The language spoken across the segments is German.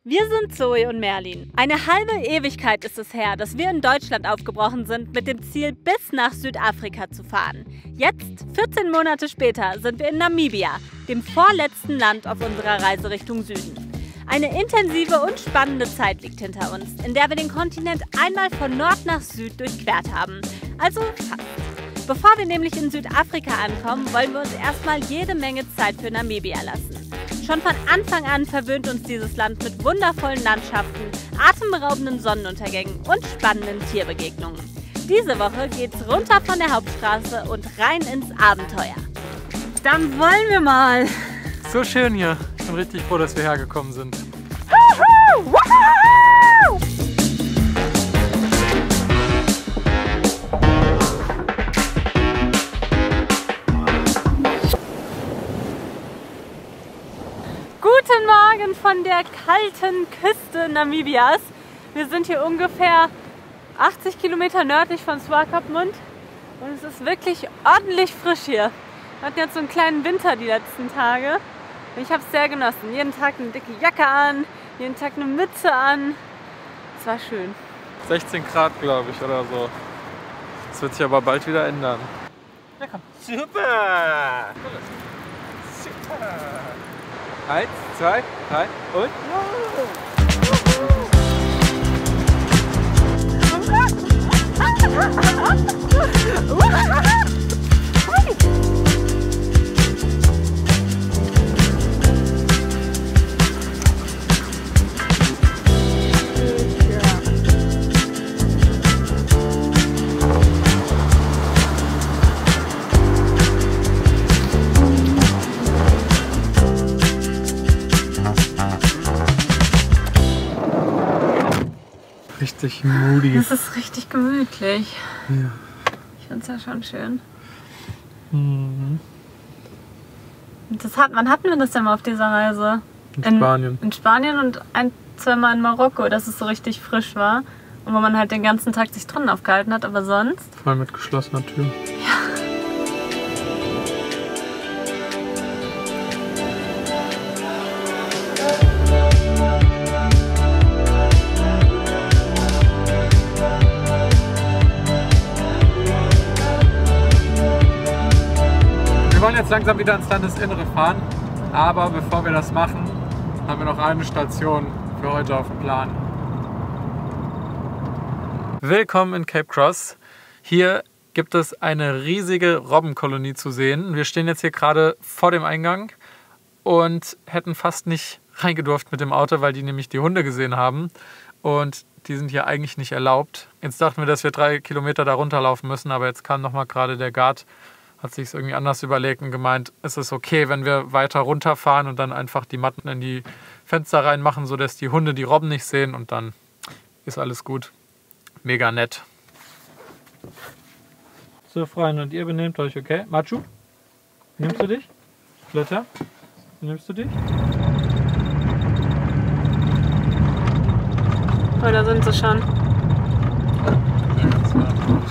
Wir sind Zoe und Merlin. Eine halbe Ewigkeit ist es her, dass wir in Deutschland aufgebrochen sind, mit dem Ziel, bis nach Südafrika zu fahren. Jetzt, 14 Monate später, sind wir in Namibia, dem vorletzten Land auf unserer Reise Richtung Süden. Eine intensive und spannende Zeit liegt hinter uns, in der wir den Kontinent einmal von Nord nach Süd durchquert haben. Also fast. Bevor wir nämlich in Südafrika ankommen, wollen wir uns erstmal jede Menge Zeit für Namibia lassen. Schon von Anfang an verwöhnt uns dieses Land mit wundervollen Landschaften, atemberaubenden Sonnenuntergängen und spannenden Tierbegegnungen. Diese Woche geht's runter von der Hauptstraße und rein ins Abenteuer. Dann wollen wir mal! So schön hier. Ich bin richtig froh, dass wir hergekommen sind. Guten Morgen von der kalten Küste Namibias. Wir sind hier ungefähr 80 Kilometer nördlich von Swakopmund und es ist wirklich ordentlich frisch hier. Wir hatten jetzt so einen kleinen Winter die letzten Tage und ich habe es sehr genossen. Jeden Tag eine dicke Jacke an, jeden Tag eine Mütze an. Es war schön. 16 Grad, glaube ich, oder so. Das wird sich aber bald wieder ändern. Ja, komm. Super! Super! 1, 2, 3 und... Richtig moody. Das ist richtig gemütlich. Ja. Ich finde es ja schon schön. Mhm. Wann hatten wir das denn mal auf dieser Reise? In Spanien. In Spanien und ein, zweimal in Marokko, dass es so richtig frisch war. Und wo man halt den ganzen Tag sich drinnen aufgehalten hat, aber sonst... Voll mit geschlossener Tür. Ja. Wir wollen jetzt langsam wieder ins Landesinnere fahren, aber bevor wir das machen, haben wir noch eine Station für heute auf dem Plan. Willkommen in Cape Cross. Hier gibt es eine riesige Robbenkolonie zu sehen. Wir stehen jetzt hier gerade vor dem Eingang und hätten fast nicht reingedurft mit dem Auto, weil die nämlich die Hunde gesehen haben und die sind hier eigentlich nicht erlaubt. Jetzt dachten wir, dass wir 3 Kilometer da runterlaufen müssen, aber jetzt kam nochmal gerade der Guard, hat sich es irgendwie anders überlegt und gemeint, es ist okay, wenn wir weiter runterfahren und dann einfach die Matten in die Fenster reinmachen, sodass die Hunde die Robben nicht sehen und dann ist alles gut. Mega nett. So, Freunde, und ihr benehmt euch, okay? Machu, nimmst du dich? Blätter, nimmst du dich? Oh, da sind sie schon.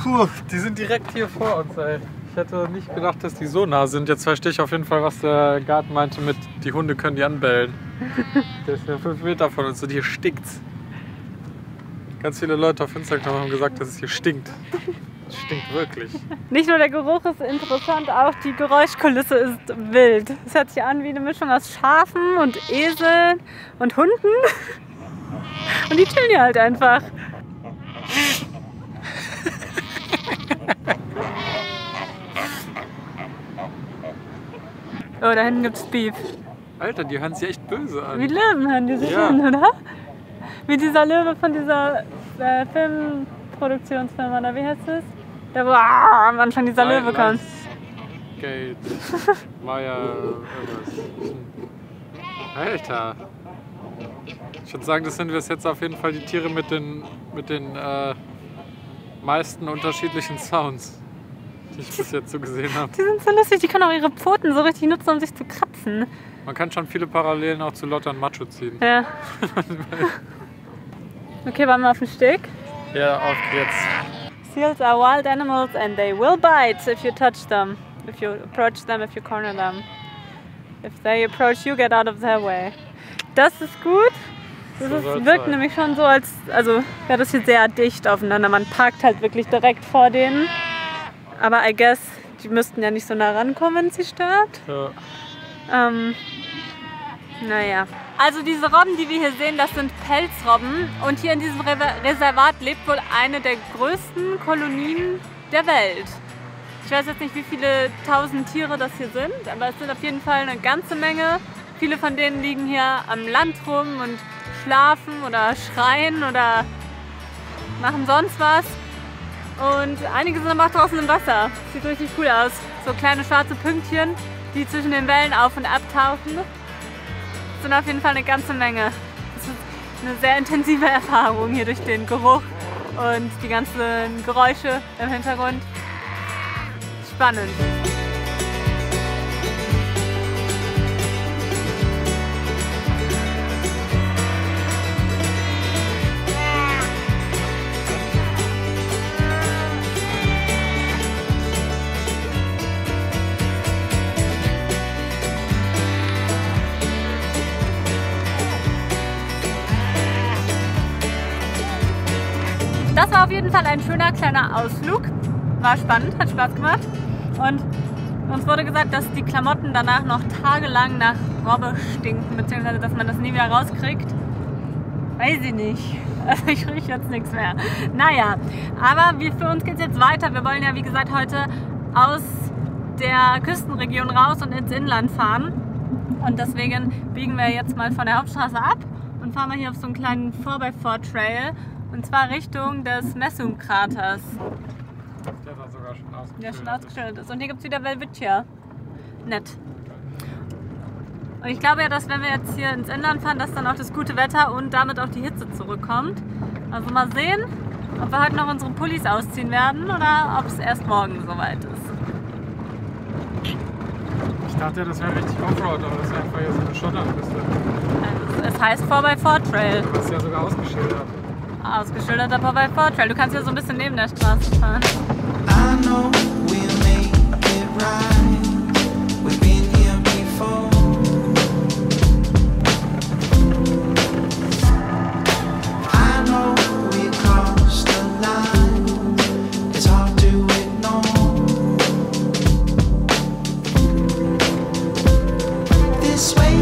Puh, die sind direkt hier vor uns, ey. Ich hätte nicht gedacht, dass die so nah sind. Jetzt verstehe ich auf jeden Fall, was der Guard meinte mit, die Hunde können die anbellen. Der ist ja 5 Meter von uns und hier stinkt's. Ganz viele Leute auf Instagram haben gesagt, dass es hier stinkt. Es stinkt wirklich. Nicht nur der Geruch ist interessant, auch die Geräuschkulisse ist wild. Es hört sich an wie eine Mischung aus Schafen und Eseln und Hunden. Und die chillen hier halt einfach. Oh, da hinten gibt's Beef. Alter, die hören sich echt böse an. Wie Löwen hören die sich an, oder? Wie dieser Löwe von dieser Filmproduktionsfirma, oder wie heißt es? Der wo am Anfang dieser Löwe kommt. Gate. Maya, irgendwas. Alter. Ich würde sagen, das sind wir jetzt auf jeden Fall die Tiere mit den meisten unterschiedlichen Sounds, die ich bis jetzt so gesehen habe. Die sind so lustig, die können auch ihre Pfoten so richtig nutzen, um sich zu kratzen. Man kann schon viele Parallelen auch zu Lotta und Macho ziehen. Ja. Okay, waren wir auf dem Steg? Ja, auf geht's. Seals are wild animals and they will bite if you touch them, if you approach them, if you corner them. If they approach you, get out of their way. Das ist gut. Wirkt nämlich schon so, als wäre das hier sehr dicht aufeinander. Man parkt halt wirklich direkt vor denen. Aber I guess, die müssten ja nicht so nah rankommen, wenn es sie stört. Ja. Naja. Also diese Robben, die wir hier sehen, das sind Pelzrobben. Und hier in diesem Reservat lebt wohl eine der größten Kolonien der Welt. Ich weiß jetzt nicht, wie viele tausend Tiere das hier sind, aber es sind auf jeden Fall eine ganze Menge. Viele von denen liegen hier am Land rum und schlafen oder schreien oder machen sonst was. Und einige sind aber auch draußen im Wasser. Sieht richtig cool aus. So kleine schwarze Pünktchen, die zwischen den Wellen auf und ab tauchen. Das sind auf jeden Fall eine ganze Menge. Das ist eine sehr intensive Erfahrung hier durch den Geruch und die ganzen Geräusche im Hintergrund. Spannend. Das war auf jeden Fall ein schöner kleiner Ausflug. War spannend, hat Spaß gemacht. Und uns wurde gesagt, dass die Klamotten danach noch tagelang nach Robbe stinken, beziehungsweise dass man das nie wieder rauskriegt. Weiß ich nicht. Also ich rieche jetzt nichts mehr. Naja, aber für uns geht es jetzt weiter. Wir wollen ja, wie gesagt, heute aus der Küstenregion raus und ins Inland fahren. Und deswegen biegen wir jetzt mal von der Hauptstraße ab und fahren mal hier auf so einen kleinen 4x4-Trail. Und zwar Richtung des Messum-Kraters. Der da sogar schon ausgeschildert Der schon ausgeschildert ist. Und hier gibt es wieder Welwitschia. Nett. Und ich glaube ja, dass wenn wir jetzt hier ins Inland fahren, dass dann auch das gute Wetter und damit auch die Hitze zurückkommt. Also mal sehen, ob wir heute noch unsere Pullis ausziehen werden oder ob es erst morgen soweit ist. Ich dachte, das wäre richtig Offroad, aber das ist einfach hier so eine Schotterpiste. Es heißt 4x4 Trail. Du hast ja sogar ausgeschildert. Ausgeschilderter 4x4 Trail. Du kannst ja so ein bisschen neben der Straße fahren. I know we'll make it right. We've been here before. I know we crossed the line. It's hard to ignore. This way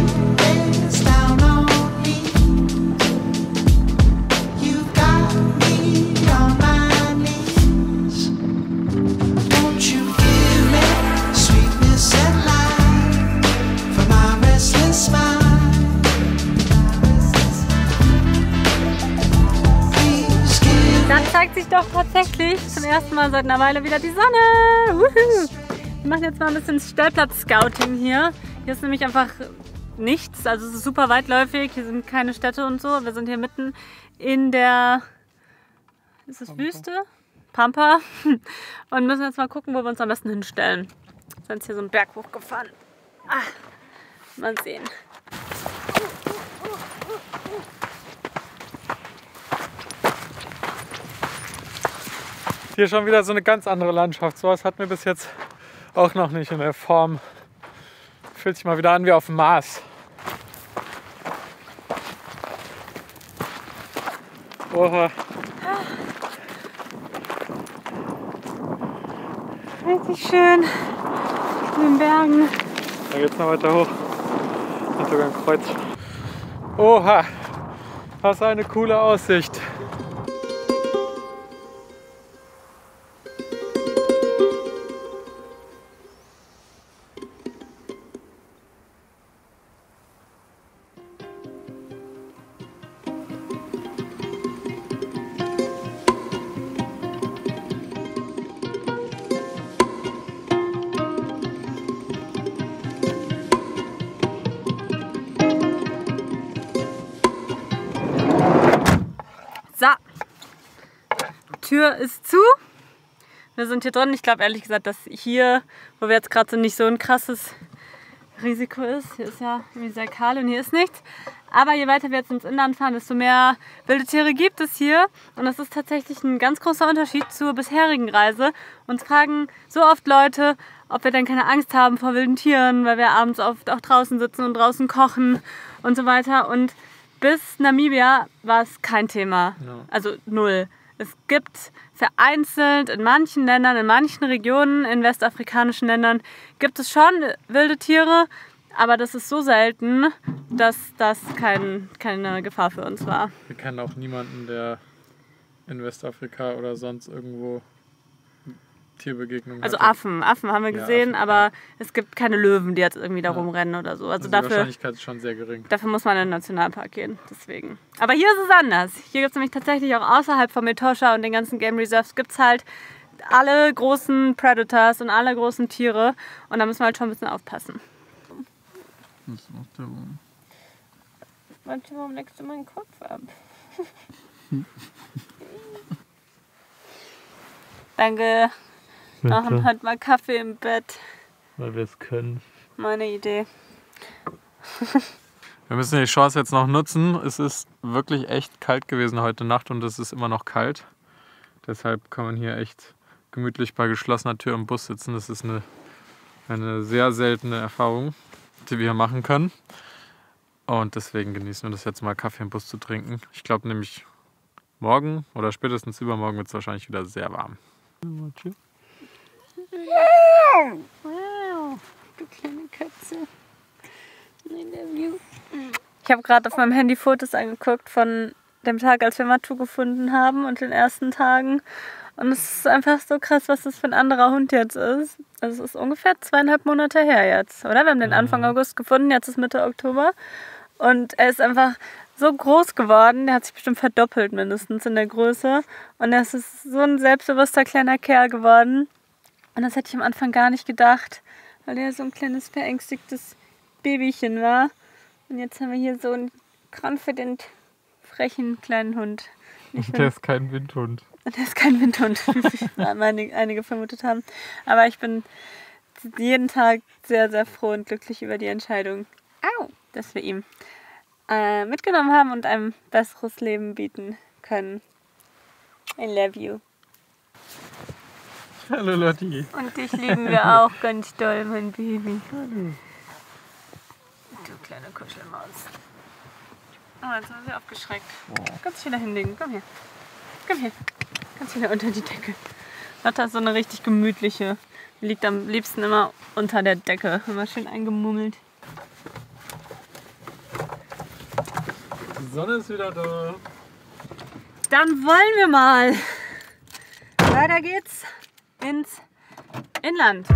is down on me. You've got me on my knees. Won't you give me sweetness and light for my restless mind? Please give Dann zeigt sich doch tatsächlich zum ersten Mal seit einer Weile wieder die Sonne. Wuhu. Wir machen jetzt mal ein bisschen Stellplatz-Scouting hier. Hier ist nämlich einfach nichts, also es ist super weitläufig. Hier sind keine Städte und so. Wir sind hier mitten in der, ist es Wüste? Pampa. Und müssen jetzt mal gucken, wo wir uns am besten hinstellen. Wir sind jetzt hier so einen Berg hochgefahren. Mal sehen. Hier schon wieder so eine ganz andere Landschaft. Sowas hatten wir bis jetzt auch noch nicht in der Form. Fühlt sich mal wieder an wie auf dem Mars. Oha. Richtig schön in den Bergen. Da geht's noch weiter hoch. Und sogar ein Kreuz. Oha. Was eine coole Aussicht. So, Tür ist zu. Wir sind hier drin. Ich glaube ehrlich gesagt, dass hier, wo wir jetzt gerade sind, nicht so ein krasses Risiko ist. Hier ist ja irgendwie sehr kahl und hier ist nichts. Aber je weiter wir jetzt ins Inland fahren, desto mehr wilde Tiere gibt es hier. Und das ist tatsächlich ein ganz großer Unterschied zur bisherigen Reise. Uns fragen so oft Leute, ob wir denn keine Angst haben vor wilden Tieren, weil wir abends oft auch draußen sitzen und draußen kochen und so weiter. Und bis Namibia war es kein Thema. Ja. Also null. Es gibt vereinzelt in manchen Ländern, in manchen Regionen, in westafrikanischen Ländern, gibt es schon wilde Tiere, aber das ist so selten, dass das keine Gefahr für uns war. Wir kennen auch niemanden, der in Westafrika oder sonst irgendwo Tierbegegnungen Also hatte. Affen haben wir gesehen, Affen, aber es gibt keine Löwen, die jetzt irgendwie da rumrennen oder so. Also die dafür Wahrscheinlichkeit ist schon sehr gering. muss man in den Nationalpark gehen, deswegen. Aber hier ist es anders. Hier gibt es nämlich tatsächlich auch außerhalb von Etosha und den ganzen Game Reserves gibt es halt alle großen Predators und alle großen Tiere und da müssen wir halt schon ein bisschen aufpassen. Was macht der Wurm? Manche, warum leckst du meinen Kopf ab? Danke. Machen heute mal Kaffee im Bett. Weil wir es können. Meine Idee. Wir müssen die Chance jetzt noch nutzen. Es ist wirklich echt kalt gewesen heute Nacht und es ist immer noch kalt. Deshalb kann man hier echt gemütlich bei geschlossener Tür im Bus sitzen. Das ist eine sehr seltene Erfahrung, die wir hier machen können. Und deswegen genießen wir das jetzt mal, Kaffee im Bus zu trinken. Ich glaube nämlich, morgen oder spätestens übermorgen wird es wahrscheinlich wieder sehr warm. Wow, du kleine Katze. I love you. Ich habe gerade auf meinem Handy Fotos angeguckt von dem Tag, als wir Matu gefunden haben und den ersten Tagen. Und es ist einfach so krass, was das für ein anderer Hund jetzt ist. Also es ist ungefähr 2,5 Monate her jetzt, oder? Wir haben den Anfang August gefunden, jetzt ist Mitte Oktober. Und er ist einfach so groß geworden, der hat sich bestimmt verdoppelt mindestens in der Größe. Und er ist so ein selbstbewusster kleiner Kerl geworden. Und das hätte ich am Anfang gar nicht gedacht, weil er so ein kleines verängstigtes Babychen war. Und jetzt haben wir hier so einen confident, frechen kleinen Hund. Der ist kein Windhund. Der ist kein Windhund, wie einige vermutet haben. Aber ich bin jeden Tag sehr, sehr froh und glücklich über die Entscheidung, dass wir ihm mitgenommen haben und ein besseres Leben bieten können. I love you. Hallo Lotti. Und dich lieben wir auch ganz doll, mein Baby. Du kleine Kuschelmaus. Oh, jetzt haben sie aufgeschreckt. Kannst dich wieder hinlegen. Komm her. Komm her. Kannst wieder unter die Decke. Lotta ist so eine richtig gemütliche. Die liegt am liebsten immer unter der Decke. Immer schön eingemummelt. Die Sonne ist wieder da. Dann wollen wir mal. Weiter geht's ins Inland.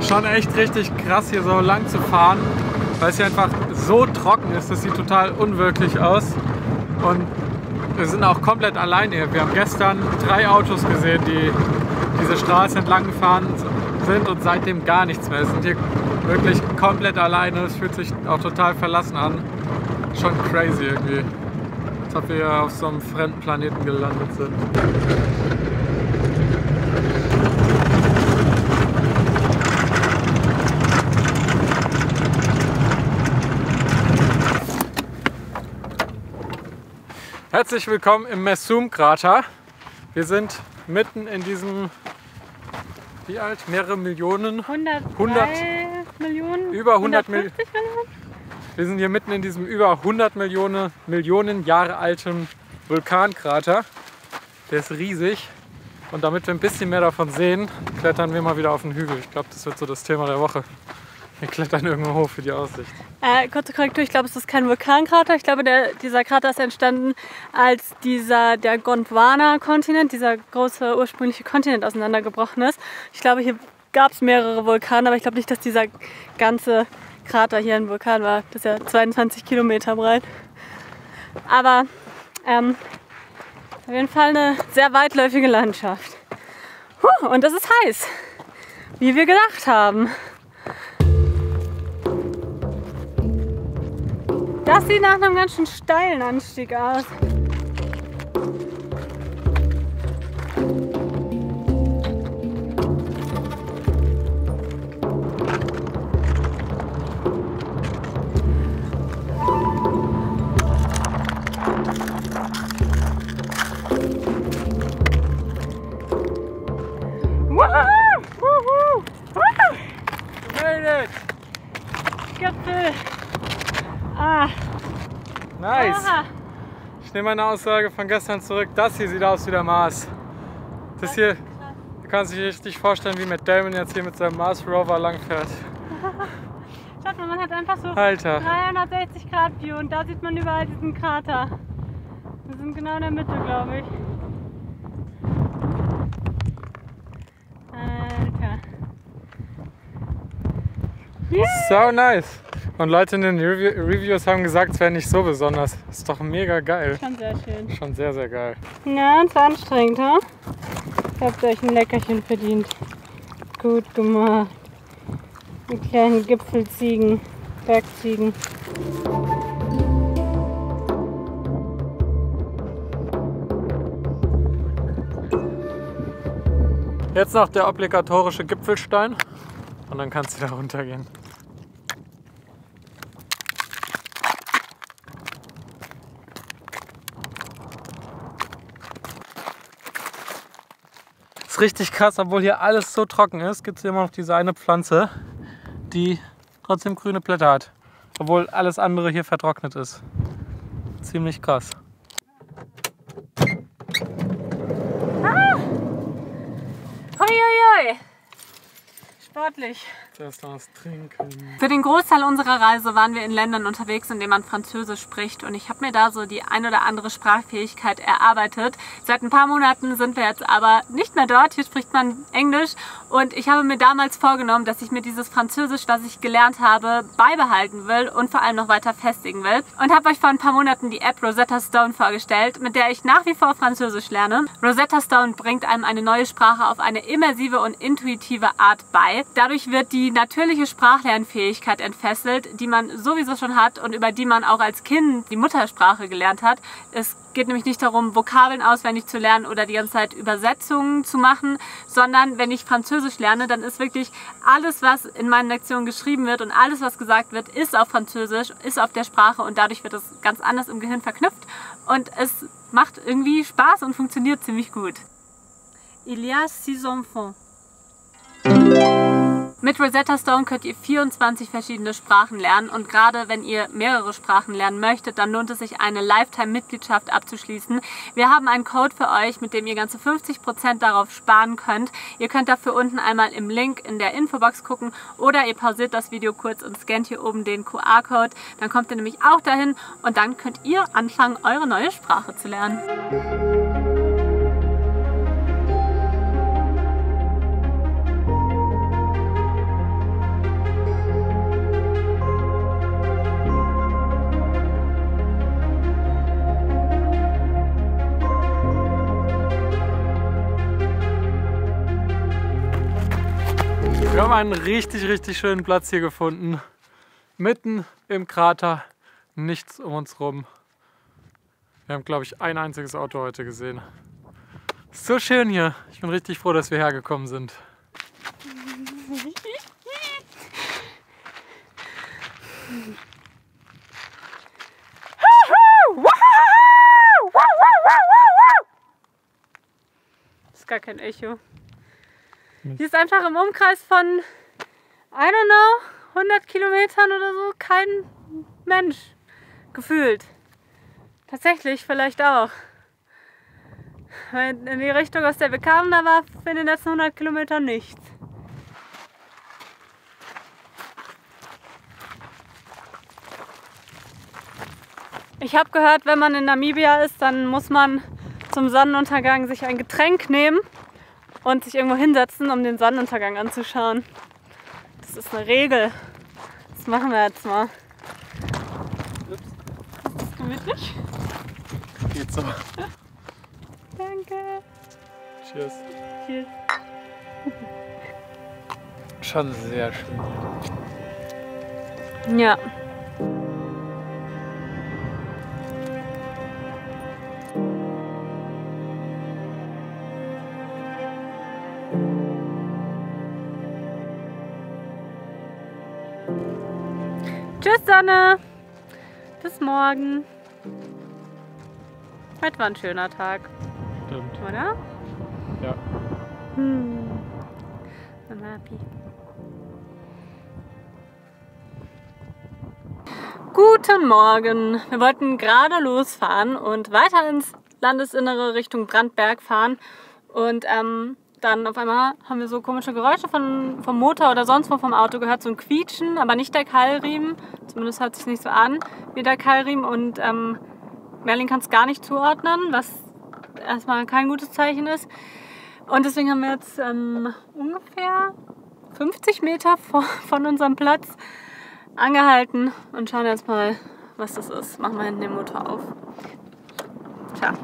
Schon echt richtig krass, hier so lang zu fahren, weil es hier einfach so trocken ist. Das sieht total unwirklich aus. Und wir sind auch komplett allein hier. Wir haben gestern 3 Autos gesehen, die diese Straße entlang gefahren sind und seitdem gar nichts mehr. Wir sind hier wirklich komplett alleine. Es fühlt sich auch total verlassen an. Schon crazy irgendwie. Als ob wir hier auf so einem fremden Planeten gelandet sind. Herzlich willkommen im Messoum-Krater. Wir sind mitten in diesem, wie alt? Mehrere Millionen? 103 Millionen? Über 100 Millionen. 150 Millionen? Wir sind hier mitten in diesem über 100 Millionen Jahre alten Vulkankrater. Der ist riesig. Und damit wir ein bisschen mehr davon sehen, klettern wir mal wieder auf den Hügel. Ich glaube, das wird so das Thema der Woche. Wir klettern irgendwo hoch für die Aussicht. Kurze Korrektur, ich glaube, es ist kein Vulkankrater. Ich glaube, dieser Krater ist entstanden, als der Gondwana-Kontinent, dieser große ursprüngliche Kontinent, auseinandergebrochen ist. Ich glaube, hier gab es mehrere Vulkane, aber ich glaube nicht, dass dieser ganze Krater hier ein Vulkan war. Das ist ja 22 Kilometer breit. Aber auf jeden Fall eine sehr weitläufige Landschaft. Und es ist heiß, wie wir gedacht haben. Das sieht nach einem ganz schön steilen Anstieg aus. Made it! Gipfel! Ah! Nice! Aha. Ich nehme meine Aussage von gestern zurück. Das hier sieht aus wie der Mars. Das hier, du kannst dich richtig vorstellen, wie Matt Damon jetzt hier mit seinem Mars Rover langfährt. Schaut mal, man hat einfach so Alter. 360 Grad View und da sieht man überall diesen Krater. Wir sind genau in der Mitte, glaube ich. Alter. So nice. Und Leute in den Reviews haben gesagt, es wäre nicht so besonders. Ist doch mega geil. Schon sehr schön. Schon sehr, sehr geil. Ja, es war anstrengend, ha? Ihr habt euch ein Leckerchen verdient. Gut gemacht. Die kleinen Gipfelziegen, Bergziegen. Jetzt noch der obligatorische Gipfelstein und dann kannst du da runtergehen. Ist richtig krass, obwohl hier alles so trocken ist, gibt es immer noch diese eine Pflanze, die trotzdem grüne Blätter hat, obwohl alles andere hier vertrocknet ist. Ziemlich krass. Huiuiui! Sportlich. Zuerst noch was trinken. Für den Großteil unserer Reise waren wir in Ländern unterwegs, in denen man Französisch spricht, und ich habe mir da so die ein oder andere Sprachfähigkeit erarbeitet. Seit ein paar Monaten sind wir jetzt aber nicht mehr dort, hier spricht man Englisch, und ich habe mir damals vorgenommen, dass ich mir dieses Französisch, was ich gelernt habe, beibehalten will und vor allem noch weiter festigen will, und habe euch vor ein paar Monaten die App Rosetta Stone vorgestellt, mit der ich nach wie vor Französisch lerne. Rosetta Stone bringt einem eine neue Sprache auf eine immersive und intuitive Art bei. Dadurch wird die natürliche Sprachlernfähigkeit entfesselt, die man sowieso schon hat und über die man auch als Kind die Muttersprache gelernt hat. Es geht nämlich nicht darum, Vokabeln auswendig zu lernen oder die ganze Zeit Übersetzungen zu machen, sondern wenn ich Französisch lerne, dann ist wirklich alles, was in meinen Lektionen geschrieben wird und alles, was gesagt wird, ist auf Französisch, ist auf der Sprache, und dadurch wird es ganz anders im Gehirn verknüpft und es macht irgendwie Spaß und funktioniert ziemlich gut. Il y a 6 enfants. Mit Rosetta Stone könnt ihr 24 verschiedene Sprachen lernen, und gerade wenn ihr mehrere Sprachen lernen möchtet, dann lohnt es sich, eine Lifetime-Mitgliedschaft abzuschließen. Wir haben einen Code für euch, mit dem ihr ganze 50% darauf sparen könnt. Ihr könnt dafür unten einmal im Link in der Infobox gucken oder ihr pausiert das Video kurz und scannt hier oben den QR-Code. Dann kommt ihr nämlich auch dahin und dann könnt ihr anfangen, eure neue Sprache zu lernen. Wir haben einen richtig, richtig schönen Platz hier gefunden. Mitten im Krater, nichts um uns rum. Wir haben, glaube ich, ein einziges Auto heute gesehen. So schön hier. Ich bin richtig froh, dass wir hergekommen sind. Das ist gar kein Echo. Hier ist einfach im Umkreis von, I don't know, 100 Kilometern oder so kein Mensch gefühlt. Tatsächlich vielleicht auch. Weil in die Richtung, aus der wir kamen, da war in den letzten 100 Kilometern nichts. Ich habe gehört, wenn man in Namibia ist, dann muss man zum Sonnenuntergang sich ein Getränk nehmen und sich irgendwo hinsetzen, um den Sonnenuntergang anzuschauen. Das ist eine Regel. Das machen wir jetzt mal. Ups. Ist das gemütlich? Geht so. Danke. Cheers. Cheers. Schon sehr schön. Ja. Tschüss, Sonne. Bis morgen. Heute war ein schöner Tag, Stimmt. oder? Ja. Mapi. Guten Morgen! Wir wollten gerade losfahren und weiter ins Landesinnere Richtung Brandberg fahren. Und dann auf einmal haben wir so komische Geräusche vom Motor oder sonst wo vom Auto gehört. So ein Quietschen, aber nicht der Keilriemen. Zumindest hört sich nicht so an wie der Keilriemen. Und Merlin kann es gar nicht zuordnen, was erstmal kein gutes Zeichen ist. Und deswegen haben wir jetzt ungefähr 50 Meter von unserem Platz angehalten und schauen jetzt mal, was das ist. Machen wir hinten den Motor auf. Tja,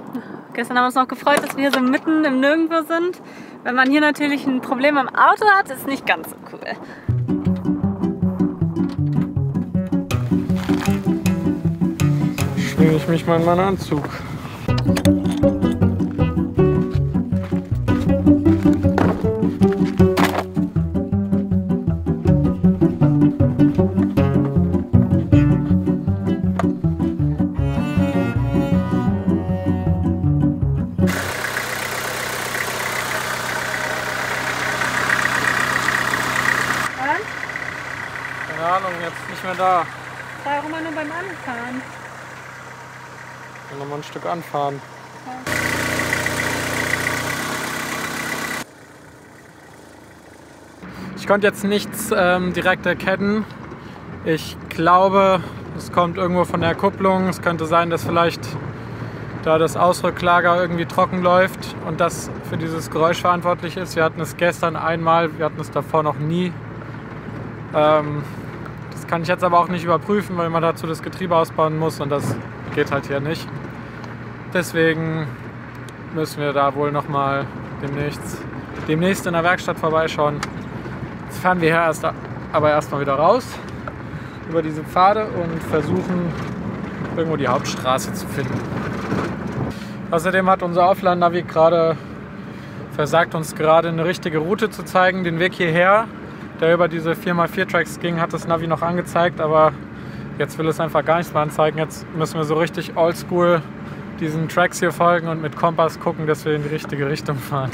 gestern haben wir uns noch gefreut, dass wir hier so mitten im Nirgendwo sind. Wenn man hier natürlich ein Problem am Auto hat, ist es nicht ganz so cool. Schwinge ich mich mal in meinen Anzug. Keine Ahnung, jetzt nicht mehr da. War auch immer nur beim Anfahren. Noch mal ein Stück anfahren. Ja. Ich konnte jetzt nichts direkt erkennen. Ich glaube, es kommt irgendwo von der Kupplung. Es könnte sein, dass vielleicht da das Ausrücklager irgendwie trocken läuft und das für dieses Geräusch verantwortlich ist. Wir hatten es gestern einmal, wir hatten es davor noch nie. Das kann ich jetzt aber auch nicht überprüfen, weil man dazu das Getriebe ausbauen muss und das geht halt hier nicht. Deswegen müssen wir da wohl noch mal demnächst in der Werkstatt vorbeischauen. Jetzt fahren wir hier aber erstmal wieder raus über diese Pfade und versuchen irgendwo die Hauptstraße zu finden. Außerdem hat unser Offline-Navi versagt uns gerade eine richtige Route zu zeigen. Den Weg hierher, der über diese 4x4-Tracks ging, hat das Navi noch angezeigt, aber jetzt will es einfach gar nichts mehr anzeigen. Jetzt müssen wir so richtig oldschool diesen Tracks hier folgen und mit Kompass gucken, dass wir in die richtige Richtung fahren.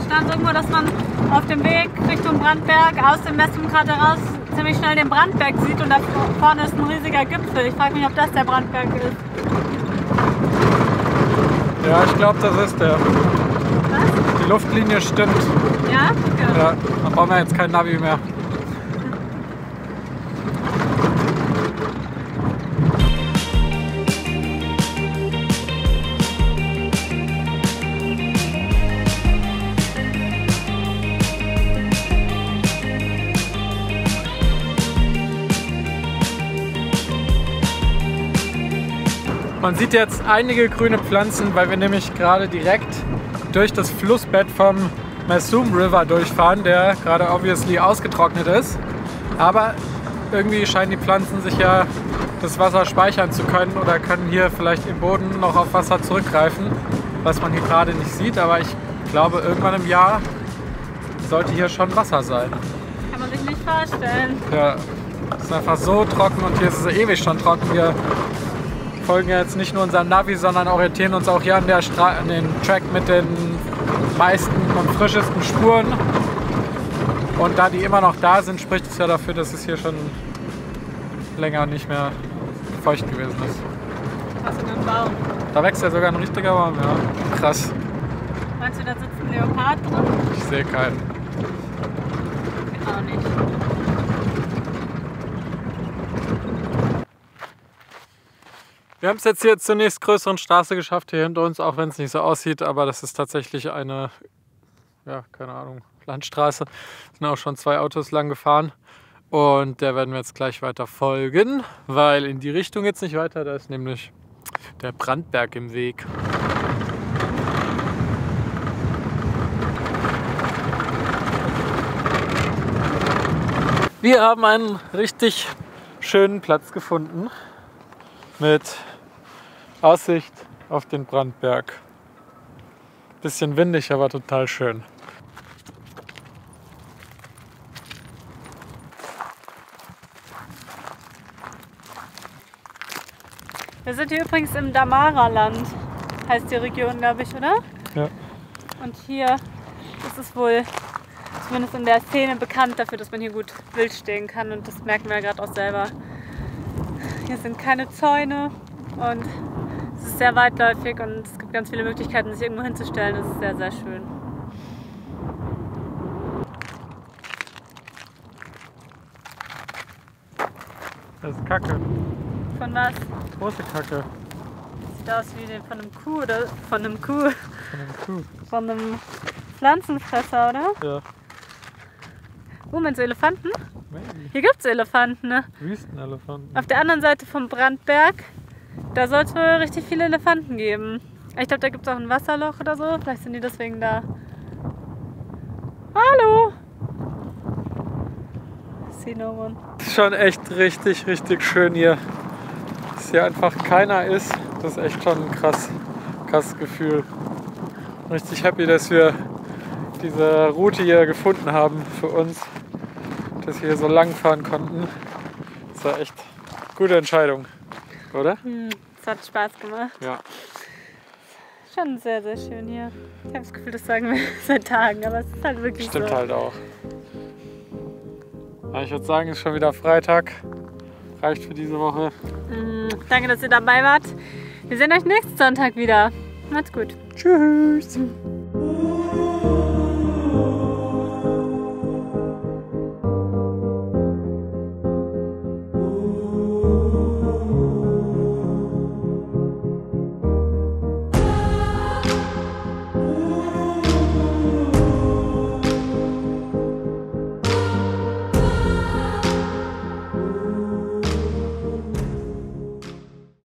Stand irgendwo, dass man auf dem Weg Richtung Brandberg aus dem Messungskrater heraus ziemlich schnell den Brandberg sieht und da vorne ist ein riesiger Gipfel. Ich frage mich, ob das der Brandberg ist. Ja, ich glaube, das ist der. Was? Die Luftlinie stimmt. Ja? Okay. Ja, dann brauchen wir jetzt kein Navi mehr. Man sieht jetzt einige grüne Pflanzen, weil wir nämlich gerade direkt durch das Flussbett vom Mesum River durchfahren, der gerade obviously ausgetrocknet ist. Aber irgendwie scheinen die Pflanzen sich ja das Wasser speichern zu können oder können hier vielleicht im Boden noch auf Wasser zurückgreifen, was man hier gerade nicht sieht. Aber ich glaube, irgendwann im Jahr sollte hier schon Wasser sein. Kann man sich nicht vorstellen. Ja, es ist einfach so trocken und hier ist es ewig schon trocken. Wir folgen ja jetzt nicht nur unserem Navi, sondern orientieren uns auch hier an den Track mit den meisten und frischesten Spuren. Und da die immer noch da sind, spricht es ja dafür, dass es hier schon länger nicht mehr feucht gewesen ist. Was in einem Baum. Da wächst ja sogar ein richtiger Baum, ja. Krass. Meinst du, da sitzt ein Leopard drin? Ich sehe keinen. Ich auch nicht. Wir haben es jetzt hier zur nächstgrößeren Straße geschafft, hier hinter uns, auch wenn es nicht so aussieht, aber das ist tatsächlich eine, ja, keine Ahnung, Landstraße. Es sind auch schon 2 Autos lang gefahren und der werden wir jetzt gleich weiter folgen, weil in die Richtung jetzt nicht weiter, da ist nämlich der Brandberg im Weg. Wir haben einen richtig schönen Platz gefunden mit Aussicht auf den Brandberg. Bisschen windig, aber total schön. Wir sind hier übrigens im Damara-Land, heißt die Region, glaube ich, oder? Ja. Und hier ist es wohl zumindest in der Szene bekannt dafür, dass man hier gut wild stehen kann. Und das merken wir ja gerade auch selber. Hier sind keine Zäune und es ist sehr weitläufig und es gibt ganz viele Möglichkeiten, sich irgendwo hinzustellen. Das ist sehr, sehr schön. Das ist Kacke. Von was? Große Kacke. Sieht aus wie von einem Kuh oder von einem Kuh. Von einem Kuh. Von einem Pflanzenfresser, oder? Ja. Oh, meinst du Elefanten? Maybe. Hier gibt es Elefanten, ne? Wüstenelefanten. Auf der anderen Seite vom Brandberg, da soll es wohl richtig viele Elefanten geben. Ich glaube, da gibt es auch ein Wasserloch oder so. Vielleicht sind die deswegen da. Hallo! See no one. Das ist schon echt richtig, richtig schön hier. Dass hier einfach keiner ist. Das ist echt schon ein krasses Gefühl. Richtig happy, dass wir diese Route hier gefunden haben für uns. Dass wir hier so lang fahren konnten. Das war echt eine gute Entscheidung, oder? Es hat Spaß gemacht. Ja. Schon sehr, sehr schön hier. Ich habe das Gefühl, das sagen wir seit Tagen, aber es ist halt wirklich Stimmt so. halt auch. Ja, ich würde sagen, es ist schon wieder Freitag. Reicht für diese Woche. Danke, dass ihr dabei wart. Wir sehen euch nächsten Sonntag wieder. Macht's gut. Tschüss.